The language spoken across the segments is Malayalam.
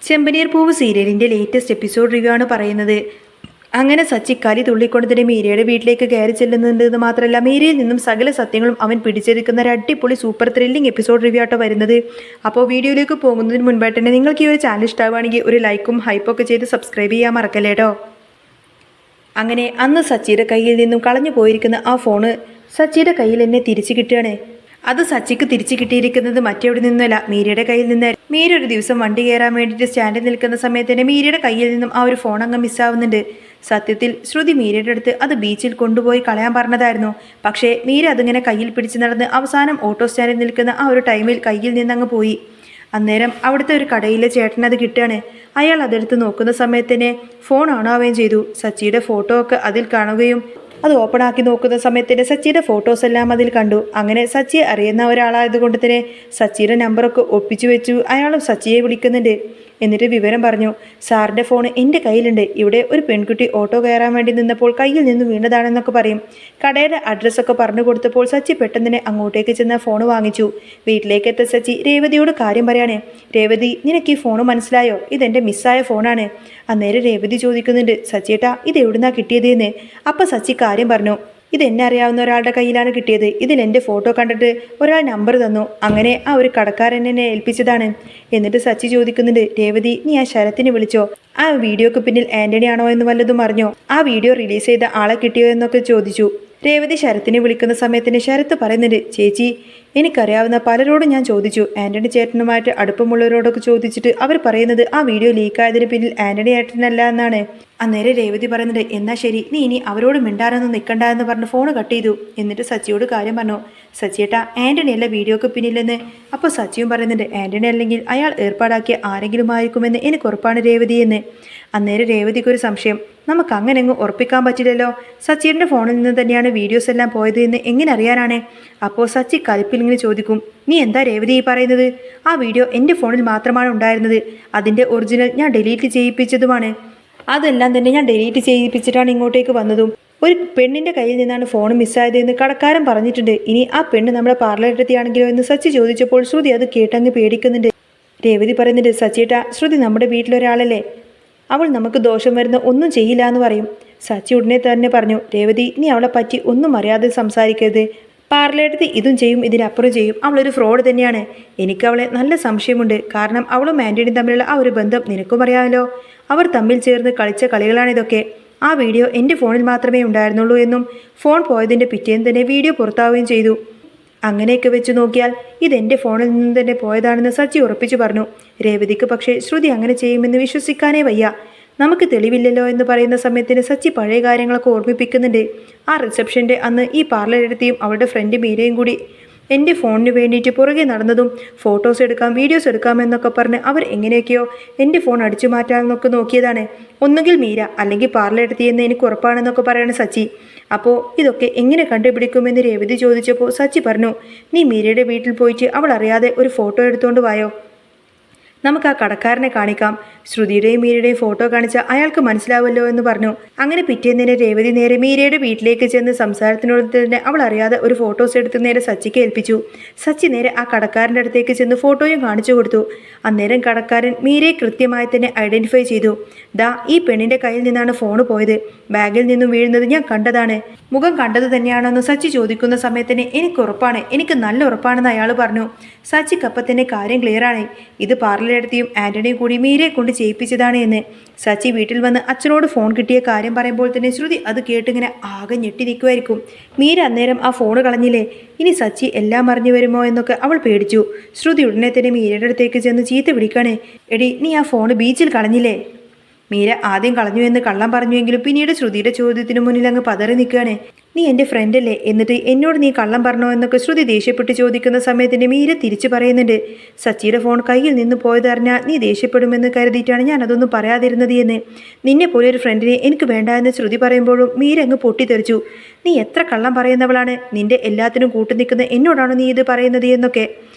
ചെമ്പനീർ പൂവ് സീരിയലിൻ്റെ ലേറ്റസ്റ്റ് എപ്പിസോഡ് റിവ്യൂ ആണ് പറയുന്നത്. അങ്ങനെ സച്ചി കലി തുള്ളിക്കൊണ്ട് തന്നെ മീരയുടെ വീട്ടിലേക്ക് കയറി ചെല്ലുന്നുണ്ടെന്ന് മാത്രമല്ല, മീരയിൽ നിന്നും സകല സത്യങ്ങളും അവൻ പിടിച്ചെടുക്കുന്ന ഒരു അടിപൊളി സൂപ്പർ ത്രില്ലിംഗ് എപ്പിസോഡ് റിവ്യൂ ആട്ടോ വരുന്നത്. അപ്പോൾ വീഡിയോയിലേക്ക് പോകുന്നതിന് മുൻപായിട്ട് തന്നെ നിങ്ങൾക്ക് ഈ ഒരു ചാനൽ ഇഷ്ടമാവുകയാണെങ്കിൽ ഒരു ലൈക്കും ഹൈപ്പൊക്കെ ചെയ്ത് സബ്സ്ക്രൈബ് ചെയ്യാൻ മറക്കല്ലേട്ടോ. അങ്ങനെ അന്ന് സച്ചിയുടെ കയ്യിൽ നിന്നും കളഞ്ഞു പോയിരിക്കുന്ന ആ ഫോണ് സച്ചിയുടെ കയ്യിൽ എന്നെ തിരിച്ചു കിട്ടുകയാണ്. അത് സച്ചിക്ക് തിരിച്ചു കിട്ടിയിരിക്കുന്നത് മറ്റെവിടെ നിന്നല്ല, മീരയുടെ കയ്യിൽ നിന്നായിരുന്നു. മീര ഒരു ദിവസം വണ്ടി കയറാൻ വേണ്ടിയിട്ട് സ്റ്റാൻഡിൽ നിൽക്കുന്ന സമയത്ത് തന്നെ മീരയുടെ കയ്യിൽ നിന്നും ആ ഒരു ഫോൺ അങ്ങ് മിസ്സാവുന്നുണ്ട്. സത്യത്തിൽ ശ്രുതി മീരയുടെ അടുത്ത് അത് ബീച്ചിൽ കൊണ്ടുപോയി കളയാൻ പറഞ്ഞതായിരുന്നു. പക്ഷേ മീര അതിങ്ങനെ കയ്യിൽ പിടിച്ച് നടന്ന് അവസാനം ഓട്ടോ സ്റ്റാൻഡിൽ നിൽക്കുന്ന ആ ഒരു ടൈമിൽ കയ്യിൽ നിന്നങ്ങ് പോയി. അന്നേരം അവിടുത്തെ ഒരു കടയിലെ ചേട്ടൻ അത് കിട്ടുകയാണ്. അയാൾ അതെടുത്ത് നോക്കുന്ന സമയത്ത് തന്നെ ഫോൺ ഓണാവുകയും ചെയ്തു. സച്ചിയുടെ ഫോട്ടോ ഒക്കെ അതിൽ കാണുകയും അത് ഓപ്പൺ ആക്കി നോക്കുന്ന സമയത്തിന് സച്ചിയുടെ ഫോട്ടോസ് എല്ലാം അതിൽ കണ്ടു. അങ്ങനെ സച്ചിയെ അറിയുന്ന ഒരാളായതുകൊണ്ട് തന്നെ സച്ചിയുടെ നമ്പറൊക്കെ ഒപ്പിച്ചു വെച്ചു. അയാളും സച്ചിയെ വിളിക്കുന്നുണ്ട്. എന്നിട്ട് വിവരം പറഞ്ഞു, സാറിൻ്റെ ഫോൺ എൻ്റെ കയ്യിലുണ്ട്. ഇവിടെ ഒരു പെൺകുട്ടി ഓട്ടോ കയറാൻ വേണ്ടി നിന്നപ്പോൾ കയ്യിൽ നിന്ന് വീണതാണെന്നൊക്കെ പറയും. കടയുടെ അഡ്രസ്സൊക്കെ പറഞ്ഞു കൊടുത്തപ്പോൾ സച്ചി പെട്ടെന്ന് തന്നെ അങ്ങോട്ടേക്ക് ചെന്ന് ഫോൺ വാങ്ങിച്ചു. വീട്ടിലേക്ക് എത്ത സച്ചി രേവതിയോട് കാര്യം പറയാണ്. രേവതി, നിനക്ക് ഈ ഫോൺ മനസ്സിലായോ? ഇതെൻ്റെ മിസ്സായ ഫോണാണ്. അന്നേരം രേവതി ചോദിക്കുന്നുണ്ട്, സച്ചിയേട്ടാ ഇത് എവിടുന്നാ കിട്ടിയതെന്ന്. അപ്പം സച്ചി കാര്യം പറഞ്ഞു. ഇതെന്നെ അറിയാവുന്ന ഒരാളുടെ കയ്യിലാണ് കിട്ടിയത്. ഇതിൽ എൻ്റെ ഫോട്ടോ കണ്ടിട്ട് ഒരാൾ നമ്പർ തന്നു. അങ്ങനെ ആ ഒരു കടക്കാരൻ എന്നെ ഏൽപ്പിച്ചതാണ്. എന്നിട്ട് സച്ചി ചോദിക്കുന്നുണ്ട്, രേവതി നീ ആ ശരത്തിനെ വിളിച്ചോ? ആ വീഡിയോക്ക് പിന്നിൽ ആൻ്റണി ആണോ എന്ന് വല്ലതും അറിഞ്ഞോ? ആ വീഡിയോ റിലീസ് ചെയ്ത ആളെ കിട്ടിയോ എന്നൊക്കെ ചോദിച്ചു. രേവതി ശരത്തിനെ വിളിക്കുന്ന സമയത്തിന് ശരത്ത് പറയുന്നുണ്ട്, ചേച്ചി എനിക്കറിയാവുന്ന പലരോടും ഞാൻ ചോദിച്ചു. ആൻ്റണി ചേട്ടനുമായിട്ട് അടുപ്പമുള്ളവരോടൊക്കെ ചോദിച്ചിട്ട് അവർ പറയുന്നത് ആ വീഡിയോ ലീക്കായതിന് പിന്നിൽ ആൻ്റണി ചേട്ടനല്ല എന്നാണ്. അന്നേരം രേവതി പറയുന്നുണ്ട്, എന്നാൽ ശരി നീ ഇനി അവരോട് മിണ്ടാനൊന്നും നിൽക്കണ്ട എന്ന് പറഞ്ഞ് ഫോൺ കട്ട് ചെയ്തു. എന്നിട്ട് സച്ചിയോട് കാര്യം പറഞ്ഞു. സച്ചിയേട്ടാ ആൻ്റണി അല്ല വീഡിയോക്ക് പിന്നില്ലെന്ന്. അപ്പോൾ സച്ചിയും പറയുന്നുണ്ട്, ആൻ്റണി അല്ലെങ്കിൽ അയാൾ ഏർപ്പാടാക്കിയ ആരെങ്കിലും ആയിരിക്കുമെന്ന് എനിക്ക് ഉറപ്പാണ് രേവതി എന്ന്. അന്നേരം രേവതിക്കൊരു സംശയം, നമുക്ക് അങ്ങനെ അങ്ങ് ഉറപ്പിക്കാൻ പറ്റില്ലല്ലോ. സച്ചിയുടെ ഫോണിൽ നിന്ന് തന്നെയാണ് വീഡിയോസ് എല്ലാം പോയത് എന്ന് എങ്ങനെ അറിയാനാണ്? അപ്പോൾ സച്ചി കലിപ്പിൽ ഇങ്ങനെ ചോദിക്കും, നീ എന്താ രേവതി ഈ പറയുന്നത്? ആ വീഡിയോ എൻ്റെ ഫോണിൽ മാത്രമാണ് ഉണ്ടായിരുന്നത്. അതിൻ്റെ ഒറിജിനൽ ഞാൻ ഡിലീറ്റ് ചെയ്യിപ്പിച്ചതുമാണ്. അതെല്ലാം തന്നെ ഞാൻ ഡിലീറ്റ് ചെയ്യിപ്പിച്ചിട്ടാണ് ഇങ്ങോട്ടേക്ക് വന്നതും. ഒരു പെണ്ണിൻ്റെ കയ്യിൽ നിന്നാണ് ഫോൺ മിസ്സായതെന്ന് കടക്കാരൻ പറഞ്ഞിട്ടുണ്ട്. ഇനി ആ പെണ്ണ് നമ്മുടെ പാർലറിലെത്തിയാണെങ്കിലോ എന്ന് സച്ചി ചോദിച്ചപ്പോൾ ശ്രുതി അത് കേട്ടങ്ങ് പേടിക്കുന്നുണ്ട്. രേവതി പറയുന്നുണ്ട്, സച്ചിയേട്ടാ ശ്രുതി നമ്മുടെ വീട്ടിലൊരാളല്ലേ, അവൾ നമുക്ക് ദോഷം വരുന്ന ഒന്നും ചെയ്യില്ല എന്ന് പറയും. സച്ചി ഉടനെ തന്നെ പറഞ്ഞു, രേവതി നീ അവളെ പറ്റി ഒന്നും അറിയാതെ സംസാരിക്കരുത്. പാർലറെടുത്ത് ഇതും ചെയ്യും ഇതിനപ്പുറം ചെയ്യും. അവളൊരു ഫ്രോഡ് തന്നെയാണ്. എനിക്ക് അവളെ നല്ല സംശയമുണ്ട്. കാരണം അവളും ആൻ്റണിയും തമ്മിലുള്ള ആ ഒരു ബന്ധം നിനക്കും അറിയാമല്ലോ. അവർ തമ്മിൽ ചേർന്ന് കളിച്ച കളികളാണിതൊക്കെ. ആ വീഡിയോ എൻ്റെ ഫോണിൽ മാത്രമേ ഉണ്ടായിരുന്നുള്ളൂ എന്നും ഫോൺ പോയതിൻ്റെ പിറ്റേന്ന് തന്നെ വീഡിയോ പുറത്താവുകയും ചെയ്തു. അങ്ങനെയൊക്കെ വെച്ച് നോക്കിയാൽ ഇതെൻ്റെ ഫോണിൽ നിന്ന് തന്നെ പോയതാണെന്ന് സച്ചി ഉറപ്പിച്ചു പറഞ്ഞു. രേവതിക്ക് പക്ഷേ ശ്രുതി അങ്ങനെ ചെയ്യുമെന്ന് വിശ്വസിക്കാനേ വയ്യ. നമുക്ക് തെളിവില്ലല്ലോ എന്ന് പറയുന്ന സമയത്തിന് സച്ചി പഴയ കാര്യങ്ങളൊക്കെ ഓർമ്മിപ്പിക്കുന്നുണ്ട്. ആ റിസപ്ഷൻ്റെ അന്ന് ഈ പാർലറെടുത്തിയും അവളുടെ ഫ്രണ്ട് മീരയും കൂടി എൻ്റെ ഫോണിന് വേണ്ടിയിട്ട് പുറകെ നടന്നതും ഫോട്ടോസ് എടുക്കാം വീഡിയോസ് എടുക്കാമെന്നൊക്കെ പറഞ്ഞ് അവർ എങ്ങനെയൊക്കെയോ എൻ്റെ ഫോൺ അടിച്ചു മാറ്റാമെന്നൊക്കെ നോക്കിയതാണ്. ഒന്നുകിൽ മീര അല്ലെങ്കിൽ പാർലറെടുത്തിയെന്ന് എനിക്ക് ഉറപ്പാണെന്നൊക്കെ പറയണ സച്ചി. അപ്പോൾ ഇതൊക്കെ എങ്ങനെ കണ്ടുപിടിക്കുമെന്ന് രേവതി ചോദിച്ചപ്പോൾ സച്ചി പറഞ്ഞു, നീ മീരയുടെ വീട്ടിൽ പോയിട്ട് അവൾ അറിയാതെ ഒരു ഫോട്ടോ എടുത്തുകൊണ്ട് വായോ, നമുക്ക് ആ കടക്കാരനെ കാണിക്കാം. ശ്രുതിയുടെയും മീരയുടെയും ഫോട്ടോ കാണിച്ചാൽ അയാൾക്ക് മനസ്സിലാവുമല്ലോ എന്ന് പറഞ്ഞു. അങ്ങനെ പിറ്റേന്ന് രേവതി നേരെ മീരയുടെ വീട്ടിലേക്ക് ചെന്ന് സംസാരത്തിനോട് തന്നെ അവൾ അറിയാതെ ഒരു ഫോട്ടോസ് എടുത്ത് നേരെ സച്ചിക്ക് ഏൽപ്പിച്ചു. സച്ചി നേരെ ആ കടക്കാരൻ്റെ അടുത്തേക്ക് ചെന്ന് ഫോട്ടോയും കാണിച്ചു കൊടുത്തു. അന്നേരം കടക്കാരൻ മീരയെ കൃത്യമായി തന്നെ ഐഡൻറ്റിഫൈ ചെയ്തു. ദാ ഈ പെണ്ണിൻ്റെ കയ്യിൽ നിന്നാണ് ഫോണ് പോയത്. ബാഗിൽ നിന്നും വീഴുന്നത് ഞാൻ കണ്ടതാണ്. മുഖം കണ്ടത് തന്നെയാണെന്ന് സച്ചി ചോദിക്കുന്ന സമയത്തിന് എനിക്ക് ഉറപ്പാണ്, എനിക്ക് നല്ല ഉറപ്പാണെന്ന് അയാൾ പറഞ്ഞു. സച്ചിക്കപ്പം തന്നെ കാര്യം ക്ലിയറാണ്. ഇത് പാർലറെടുത്തിയും ആൻ്റണിയും കൂടി മീരയെ കൊണ്ട് ചെയ്യിപ്പിച്ചതാണ് എന്ന്. സച്ചി വീട്ടിൽ വന്ന് അച്ഛനോട് ഫോൺ കിട്ടിയ കാര്യം പറയുമ്പോൾ തന്നെ ശ്രുതി അത് കേട്ടിങ്ങനെ ആകെ ഞെട്ടി നിൽക്കുമായിരിക്കും. മീര അന്നേരം ആ ഫോൺ കളഞ്ഞില്ലേ, ഇനി സച്ചി എല്ലാം അറിഞ്ഞു വരുമോ എന്നൊക്കെ അവൾ പേടിച്ചു. ശ്രുതി ഉടനെ തന്നെ മീരയുടെ അടുത്തേക്ക് ചെന്ന് ചീത്ത പിടിക്കാണ്. എടി നീ ആ ഫോൺ ബീച്ചിൽ കളഞ്ഞില്ലേ? മീര ആദ്യം കളഞ്ഞു എന്ന് കള്ളം പറഞ്ഞുവെങ്കിലും പിന്നീട് ശ്രുതിയുടെ ചോദ്യത്തിന് മുന്നിൽ അങ്ങ് പതറി നിൽക്കുകയാണ്. നീ എൻ്റെ ഫ്രണ്ടല്ലേ, എന്നിട്ട് എന്നോട് നീ കള്ളം പറഞ്ഞോ എന്നൊക്കെ ശ്രുതി ദേഷ്യപ്പെട്ട് ചോദിക്കുന്ന സമയത്തിന് മീര തിരിച്ചു പറയുന്നുണ്ട്, സച്ചിയുടെ ഫോൺ കയ്യിൽ നിന്ന് പോയതറിഞ്ഞാൽ നീ ദേഷ്യപ്പെടുമെന്ന് കരുതിയിട്ടാണ് ഞാൻ അതൊന്നും പറയാതിരുന്നത് എന്ന്. നിന്നെ പോലെ ഒരു ഫ്രണ്ടിനെ എനിക്ക് വേണ്ട എന്ന് ശ്രുതി പറയുമ്പോഴും മീര അങ്ങ് പൊട്ടിത്തെറിച്ചു. നീ എത്ര കള്ളം പറയുന്നവളാണ്, നിന്റെ എല്ലാത്തിനും കൂട്ടു നിൽക്കുന്ന എന്നോടാണോ നീ ഇത് പറയുന്നത് എന്നൊക്കെ.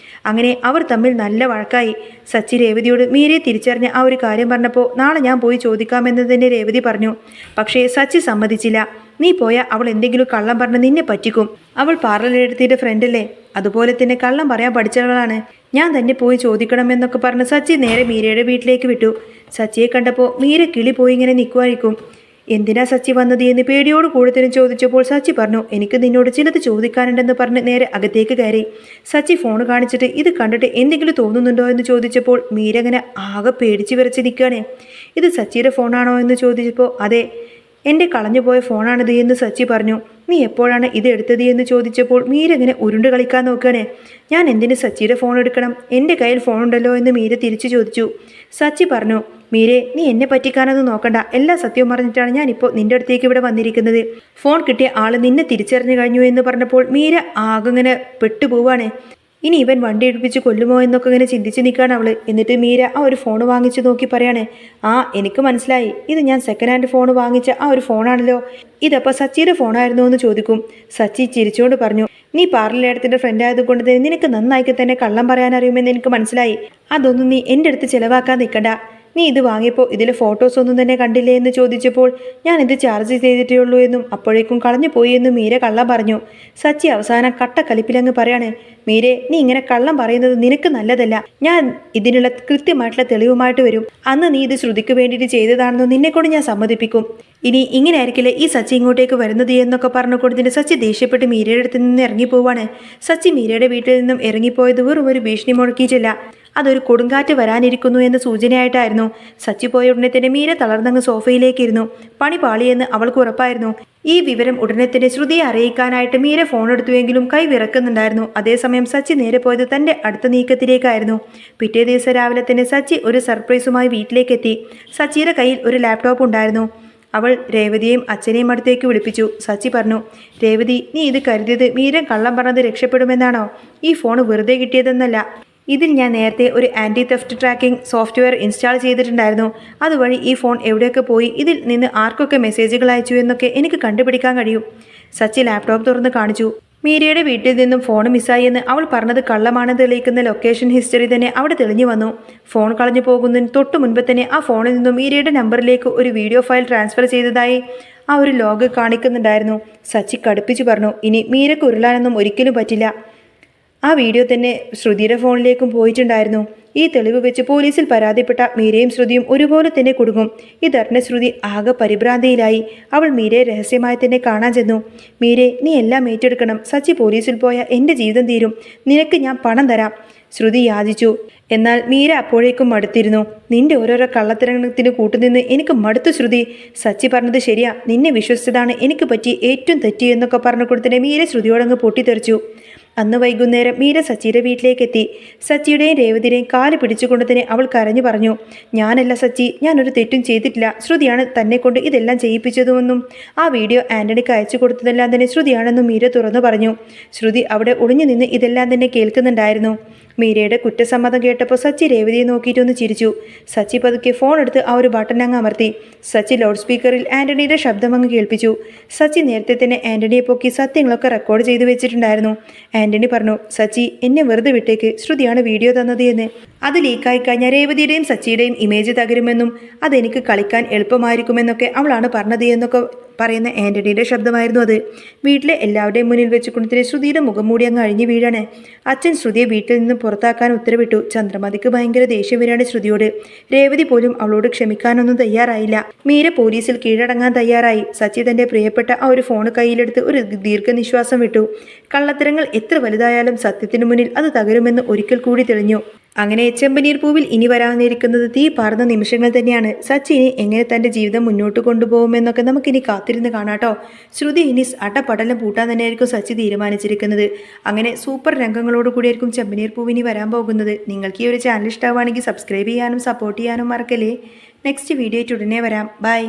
അങ്ങനെ അവർ തമ്മിൽ നല്ല വഴക്കായി. സച്ചി രേവതിയോട് മീരയെ തിരിച്ചറിഞ്ഞ ആ ഒരു കാര്യം പറഞ്ഞപ്പോൾ നാളെ ഞാൻ പോയി ചോദിക്കാമെന്ന് തന്നെ രേവതി പറഞ്ഞു. പക്ഷേ സച്ചി സമ്മതിച്ചില്ല. നീ പോയാൽ അവൾ എന്തെങ്കിലും കള്ളം പറഞ്ഞ് നിന്നെ പറ്റിക്കും. അവൾ പാർലറെടുത്തിയുടെ ഫ്രണ്ടല്ലേ, അതുപോലെ തന്നെ കള്ളം പറയാൻ പഠിച്ചവളാണ്. ഞാൻ തന്നെ പോയി ചോദിക്കണമെന്നൊക്കെ പറഞ്ഞ് സച്ചി നേരെ മീരയുടെ വീട്ടിലേക്ക് വിട്ടു. സച്ചിയെ കണ്ടപ്പോൾ മീര കിളി പോയി ഇങ്ങനെ നിൽക്കുമായിരിക്കും. എന്തിനാ സച്ചി വന്നത് എന്ന് പേടിയോട് കൂടുതലും ചോദിച്ചപ്പോൾ സച്ചി പറഞ്ഞു, എനിക്ക് നിന്നോട് ചിലത് ചോദിക്കാനുണ്ടെന്ന് പറഞ്ഞ് നേരെ അകത്തേക്ക് കയറി. സച്ചി ഫോൺ കാണിച്ചിട്ട് ഇത് കണ്ടിട്ട് എന്തെങ്കിലും തോന്നുന്നുണ്ടോ എന്ന് ചോദിച്ചപ്പോൾ മീര അങ്ങനെ ആകെ പേടിച്ച് വിറച്ച് നിൽക്കുകയാണ്. ഇത് സച്ചിയുടെ ഫോണാണോ എന്ന് ചോദിച്ചപ്പോൾ അതെ, എൻ്റെ കളഞ്ഞുപോയ ഫോണാണിത് എന്ന് സച്ചി പറഞ്ഞു. നീ എപ്പോഴാണ് ഇത് എടുത്തത് എന്ന് ചോദിച്ചപ്പോൾ മീര ഇങ്ങനെ ഉരുണ്ട് കളിക്കാൻ നോക്കുകയാണ്. ഞാൻ എന്തിന് സച്ചിയുടെ ഫോൺ എടുക്കണം, എൻ്റെ കയ്യിൽ ഫോണുണ്ടല്ലോ എന്ന് മീര തിരിച്ചു ചോദിച്ചു. സച്ചി പറഞ്ഞു, മീരെ നീ എന്നെ പറ്റിക്കാനൊന്നും നോക്കണ്ട, എല്ലാ സത്യവും പറഞ്ഞിട്ടാണ് ഞാനിപ്പോൾ നിൻ്റെ അടുത്തേക്ക് ഇവിടെ വന്നിരിക്കുന്നത്. ഫോൺ കിട്ടിയ ആൾ നിന്നെ തിരിച്ചറിഞ്ഞു കഴിഞ്ഞു എന്ന് പറഞ്ഞപ്പോൾ മീര ആകെ ഇങ്ങനെ പെട്ടുപോവാണ്. ഇനി ഇവൻ വണ്ടി എടുപ്പിച്ച് കൊല്ലുമോ എന്നൊക്കെ ഇങ്ങനെ ചിന്തിച്ച് നിൽക്കുകയാണ് അവൾ. എന്നിട്ട് മീര ആ ഒരു ഫോൺ വാങ്ങിച്ച് നോക്കി പറയാണ്, ആ എനിക്ക് മനസ്സിലായി, ഇത് ഞാൻ സെക്കൻഡ് ഹാൻഡ് ഫോൺ വാങ്ങിച്ച ആ ഒരു ഫോണാണല്ലോ, ഇതപ്പോൾ സച്ചിയുടെ ഫോണായിരുന്നോ എന്ന് ചോദിക്കും. സച്ചി ചിരിച്ചുകൊണ്ട് പറഞ്ഞു, നീ പാർലലേടത്തിൻ്റെ ഫ്രണ്ട് ആയതുകൊണ്ട് തന്നെ നിനക്ക് നന്നായിക്ക് തന്നെ കള്ളം പറയാൻ അറിയുമെന്ന് എനിക്ക് മനസ്സിലായി. അതൊന്നും നീ എൻ്റെ അടുത്ത് ചിലവാക്കാൻ നിൽക്കണ്ട. നീ ഇത് വാങ്ങിയപ്പോൾ ഇതിലെ ഫോട്ടോസ് ഒന്നും തന്നെ കണ്ടില്ലേ എന്ന് ചോദിച്ചപ്പോൾ ഞാൻ ഇത് ചാർജ് ചെയ്തിട്ടേ ഉള്ളൂ എന്നും അപ്പോഴേക്കും കളഞ്ഞു പോയി എന്നും മീര കള്ളം പറഞ്ഞു. സച്ചി അവസാനം കട്ടക്കലിപ്പിലങ്ങ് പറയാണ്, മീരെ നീ ഇങ്ങനെ കള്ളം പറയുന്നത് നിനക്ക് നല്ലതല്ല. ഞാൻ ഇതിനുള്ള കൃത്യമായിട്ടുള്ള തെളിവുമായിട്ട് വരും. അന്ന് നീ ഇത് ശ്രുതിക്ക് വേണ്ടിയിട്ട് ചെയ്തതാണെന്ന് നിന്നെക്കൊണ്ട് ഞാൻ സമ്മതിപ്പിക്കും. ഇനി ഇങ്ങനെ ആയിരിക്കില്ലേ ഈ സച്ചി ഇങ്ങോട്ടേക്ക് വരുന്നത് എന്നൊക്കെ പറഞ്ഞുകൊണ്ടതിന് സച്ചി ദേഷ്യപ്പെട്ട് മീരയുടെ അടുത്ത് നിന്ന് ഇറങ്ങിപ്പോവാണ്. സച്ചി മീരയുടെ വീട്ടിൽ നിന്നും ഇറങ്ങിപ്പോയത് വെറും ഒരു ഭീഷണി മുഴക്കിയിട്ടില്ല, അതൊരു കൊടുങ്കാറ്റ് വരാനിരിക്കുന്നു എന്ന സൂചനയായിട്ടായിരുന്നു. സച്ചി പോയ ഉടനെ തന്നെ മീര തളർന്നങ്ങ് സോഫയിലേക്കിരുന്നു. പണി പാളിയെന്ന് അവൾക്ക് ഉറപ്പായിരുന്നു. ഈ വിവരം ഉടനെ തന്നെ ശ്രുതിയെ അറിയിക്കാനായിട്ട് മീര ഫോൺ എടുത്തുവെങ്കിലും കൈ വിറക്കുന്നുണ്ടായിരുന്നു. അതേസമയം സച്ചി നേരെ പോയത് തൻ്റെ അടുത്ത നീക്കത്തിലേക്കായിരുന്നു. പിറ്റേ ദിവസം രാവിലെ തന്നെ സച്ചി ഒരു സർപ്രൈസുമായി വീട്ടിലേക്കെത്തി. സച്ചിയുടെ കയ്യിൽ ഒരു ലാപ്ടോപ്പ് ഉണ്ടായിരുന്നു. അവൾ രേവതിയെയും അച്ഛനെയും അടുത്തേക്ക് വിളിപ്പിച്ചു. സച്ചി പറഞ്ഞു, രേവതി നീ ഇത് കരുതിയത് മീര കള്ളം പറഞ്ഞത് രക്ഷപ്പെടുമെന്നാണോ? ഈ ഫോൺ വെറുതെ കിട്ടിയതെന്നല്ല, ഇതിൽ ഞാൻ നേരത്തെ ഒരു anti theft tracking software install ചെയ്തിട്ടുണ്ടായിരുന്നു. അതുവഴി ഈ ഫോൺ എവിടെയൊക്കെ പോയി, ഇതിൽ നിന്ന് ആർക്കൊക്കെ മെസ്സേജുകൾ അയച്ചു എന്നൊക്കെ എനിക്ക് കണ്ടുപിടിക്കാൻ കഴിയും. സച്ചി ലാപ്ടോപ്പ് തുറന്ന് കാണിച്ചു. മീരയുടെ വീട്ടിൽ നിന്നും ഫോൺ മിസ്സായി എന്ന് അവൾ പറഞ്ഞത് കള്ളമാണെന്ന് തെളിയിക്കുന്ന ലൊക്കേഷൻ ഹിസ്റ്ററി തന്നെ അവിടെ തെളിഞ്ഞു വന്നു. ഫോൺ കളഞ്ഞു പോകുന്നതിന് തൊട്ട് മുൻപ് തന്നെ ആ ഫോണിൽ നിന്നും മീരയുടെ നമ്പറിലേക്ക് ഒരു വീഡിയോ ഫയൽ ട്രാൻസ്ഫർ ചെയ്തതായി ആ ഒരു ലോഗ് കാണിക്കുന്നുണ്ടായിരുന്നു. സച്ചി കടുപ്പിച്ചു പറഞ്ഞു, ഇനി മീരക്ക് ഉരുളാനൊന്നും ഒരിക്കലും പറ്റില്ല. ആ വീഡിയോ തന്നെ ശ്രുതിയുടെ ഫോണിലേക്കും പോയിട്ടുണ്ടായിരുന്നു. ഈ തെളിവ് വെച്ച് പോലീസിൽ പരാതിപ്പെട്ട മീരയും ശ്രുതിയും ഒരുപോലെ തന്നെ കുടുങ്ങും. ഇതറിഞ്ഞ ശ്രുതി ആകെ പരിഭ്രാന്തിയിലായി. അവൾ മീരയെ രഹസ്യമായി തന്നെ കാണാൻ ചെന്നു. മീരെ നീ എല്ലാം ഏറ്റെടുക്കണം, സച്ചി പോലീസിൽ പോയാൽ എൻ്റെ ജീവിതം തീരും, നിനക്ക് ഞാൻ പണം തരാം, ശ്രുതി യാചിച്ചു. എന്നാൽ മീര അപ്പോഴേക്കും മടുത്തിരുന്നു. നിന്റെ ഓരോരോ കള്ളത്തരത്തിന് കൂട്ടുനിന്ന് എനിക്ക് മടുത്തു ശ്രുതി. സച്ചി പറഞ്ഞത് ശരിയാ, നിന്നെ വിശ്വസിച്ചതാണ് എനിക്ക് പറ്റി ഏറ്റവും തെറ്റി എന്നൊക്കെ പറഞ്ഞു കൊടുത്തിട്ട് മീര ശ്രുതിയോടങ്ങ് പൊട്ടിത്തെറിച്ചു. അന്ന് വൈകുന്നേരം മീര സച്ചിയുടെ വീട്ടിലേക്കെത്തി. സച്ചിയുടെയും രേവതിയുടെയും കാല് പിടിച്ചുകൊണ്ട് തന്നെ അവൾ കരഞ്ഞു പറഞ്ഞു, ഞാനല്ല സച്ചി, ഞാനൊരു തെറ്റും ചെയ്തിട്ടില്ല, ശ്രുതിയാണ് തന്നെ കൊണ്ട് ഇതെല്ലാം ചെയ്യിപ്പിച്ചതുമെന്നും ആ വീഡിയോ ആൻ്റണിക്ക് അയച്ചു കൊടുത്തതെല്ലാം തന്നെ ശ്രുതിയാണെന്നും മീര തുറന്നു പറഞ്ഞു. ശ്രുതി അവിടെ ഒളിഞ്ഞു നിന്ന് ഇതെല്ലാം തന്നെ കേൾക്കുന്നുണ്ടായിരുന്നു. മീരയുടെ കുറ്റസമ്മതം കേട്ടപ്പോൾ സച്ചി രേവതിയെ നോക്കിയിട്ടൊന്ന് ചിരിച്ചു. സച്ചി പതുക്കെ ഫോൺ എടുത്ത് ആ ഒരു ബട്ടൺ അങ്ങ് അമർത്തി. സച്ചി ലൗഡ് സ്പീക്കറിൽ ആൻ്റണിയുടെ ശബ്ദം അങ്ങ് കേൾപ്പിച്ചു. സച്ചി നേരത്തെ തന്നെ ആൻ്റണിയെ പൊക്കി സത്യങ്ങളൊക്കെ റെക്കോർഡ് ചെയ്ത് വെച്ചിട്ടുണ്ടായിരുന്നു. ആൻ്റണി പറഞ്ഞു, സച്ചി എന്നെ വെറുതെ വിട്ടേക്ക്, ശ്രുതിയാണ് വീഡിയോ തന്നത് എന്ന്. അത് ലീക്കായി കഴിഞ്ഞാൽ രേവതിയുടെയും സച്ചിയുടെയും ഇമേജ് തകരുമെന്നും അതെനിക്ക് കളിക്കാൻ എളുപ്പമായിരിക്കുമെന്നൊക്കെ അവളാണ് പറഞ്ഞത് എന്നൊക്കെ പറയുന്ന ആൻ്റണിയുടെ ശബ്ദമായിരുന്നു അത്. വീട്ടിലെ എല്ലാവരുടെയും മുന്നിൽ വെച്ചുകൊണ്ടിട്ട് ശ്രുതിയുടെ മുഖം മൂടി അങ്ങ് അഴിഞ്ഞു വീഴാണ്. അച്ഛൻ ശ്രുതിയെ വീട്ടിൽ നിന്ന് പുറത്താക്കാൻ ഉത്തരവിട്ടു. ചന്ദ്രമതിക്ക് ഭയങ്കര ദേഷ്യം വരികയാണ് ശ്രുതിയോട്. രേവതി പോലും അവളോട് ക്ഷമിക്കാനൊന്നും തയ്യാറായില്ല. മീര പോലീസിൽ കീഴടങ്ങാൻ തയ്യാറായി. സച്ചി തൻ്റെ പ്രിയപ്പെട്ട ആ ഒരു ഫോൺ കയ്യിലെടുത്ത് ഒരു ദീർഘനിശ്വാസം വിട്ടു. കള്ളത്തരങ്ങൾ എത്ര വലുതായാലും സത്യത്തിനു മുന്നിൽ അത് തകരുമെന്ന് ഒരിക്കൽ കൂടി തെളിഞ്ഞു. അങ്ങനെ ചെമ്പനീർ പൂവിൽ ഇനി വരാനിരിക്കുന്നത് തീ പാർന്ന നിമിഷങ്ങൾ തന്നെയാണ്. സച്ചിനെ എങ്ങനെ തൻ്റെ ജീവിതം മുന്നോട്ട് കൊണ്ടുപോകുമെന്നൊക്കെ നമുക്കിനി കാത്തിരുന്ന് കാണാട്ടോ. ശ്രുതി ഇനി അട്ടപ്പടലം പൂട്ടാൻ തന്നെയായിരിക്കും സച്ചി തീരുമാനിച്ചിരിക്കുന്നത്. അങ്ങനെ സൂപ്പർ രംഗങ്ങളോട് കൂടിയായിരിക്കും ചെമ്പനീർ പൂവിനി വരാൻ പോകുന്നത്. നിങ്ങൾക്ക് ഈ ഒരു ചാനൽ ഇഷ്ടമാണെങ്കിൽ സബ്സ്ക്രൈബ് ചെയ്യാനും സപ്പോർട്ട് ചെയ്യാനും മറക്കല്ലേ. നെക്സ്റ്റ് വീഡിയോ ഉടനെ വരാം. ബൈ.